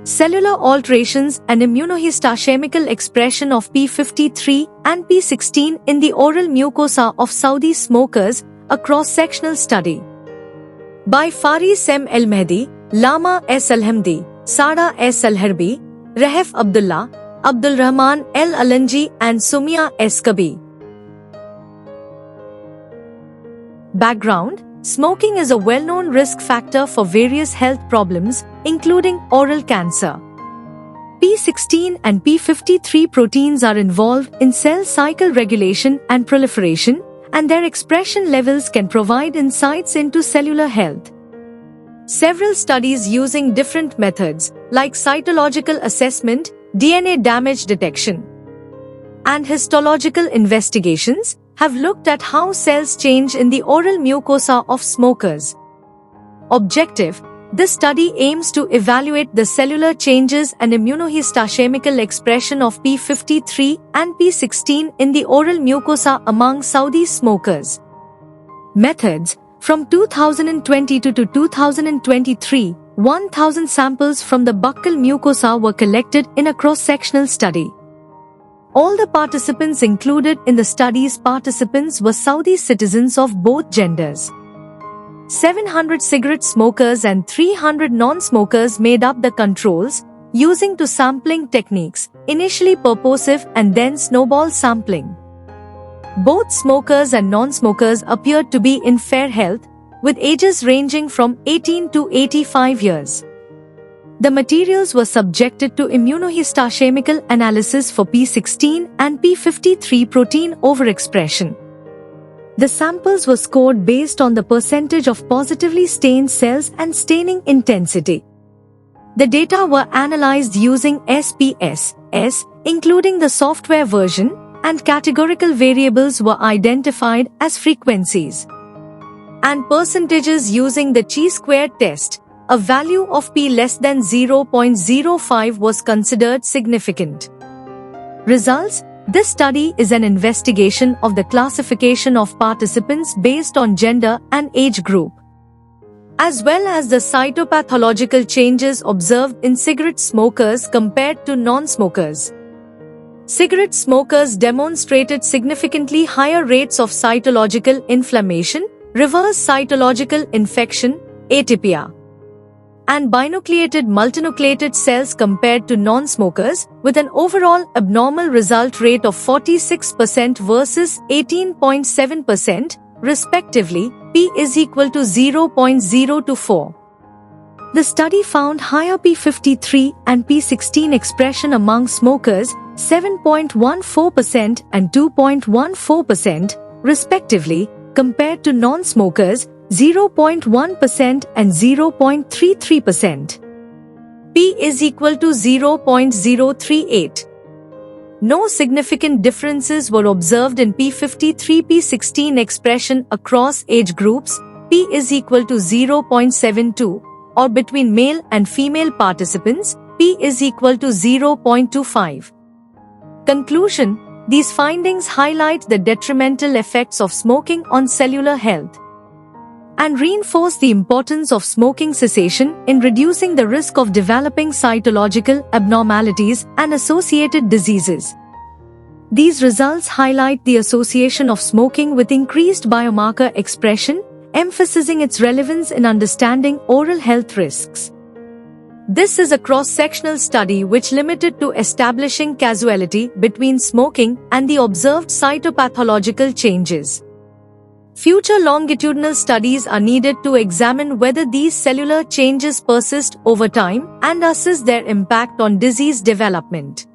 cellular alterations and immunohistochemical expression of P53 and P16 in the oral mucosa of Saudi smokers, a cross-sectional study. By Faris M. El-Mehdi, Lama S. Al-Hamdi, Sada S. Al-Harbi, Rahef Abdullah, Abdul Rahman El-Alanji and Sumia S. Kabi. Background: smoking is a well-known risk factor for various health problems, including oral cancer. P16 and P53 proteins are involved in cell cycle regulation and proliferation, and their expression levels can provide insights into cellular health. Several studies using different methods, like cytological assessment, DNA damage detection, and histological investigations, have looked at how cells change in the oral mucosa of smokers. Objective: this study aims to evaluate the cellular changes and immunohistochemical expression of P53 and P16 in the oral mucosa among Saudi smokers. Methods: from 2022 to 2023, 1,000 samples from the buccal mucosa were collected in a cross-sectional study. All the participants included in the study's participants were Saudi citizens of both genders. 700 cigarette smokers and 300 non-smokers made up the controls, using two sampling techniques, initially purposive and then snowball sampling. Both smokers and non-smokers appeared to be in fair health, with ages ranging from 18 to 85 years. The materials were subjected to immunohistochemical analysis for P16 and P53 protein overexpression. The samples were scored based on the percentage of positively stained cells and staining intensity. The data were analyzed using SPSS, including the software version, and categorical variables were identified as frequencies and percentages using the chi-square test. A value of P less than 0.05 was considered significant. Results: this study is an investigation of the classification of participants based on gender and age group, as well as the cytopathological changes observed in cigarette smokers compared to non-smokers. Cigarette smokers demonstrated significantly higher rates of cytological inflammation, reverse cytological infection, atypia, and binucleated multinucleated cells compared to non-smokers, with an overall abnormal result rate of 46% versus 18.7%, respectively. P is equal to 0.024. The study found higher P53 and P16 expression among smokers, 7.14% and 2.14%, respectively, compared to non-smokers, 0.1% and 0.33%. P is equal to 0.038. No significant differences were observed in P53-P16 expression across age groups. P is equal to 0.72, or between male and female participants, P is equal to 0.25. Conclusion: these findings highlight the detrimental effects of smoking on cellular health and reinforce the importance of smoking cessation in reducing the risk of developing cytological abnormalities and associated diseases. These results highlight the association of smoking with increased biomarker expression, emphasizing its relevance in understanding oral health risks. This is a cross-sectional study which limited to establishing causality between smoking and the observed cytopathological changes. Future longitudinal studies are needed to examine whether these cellular changes persist over time and assess their impact on disease development.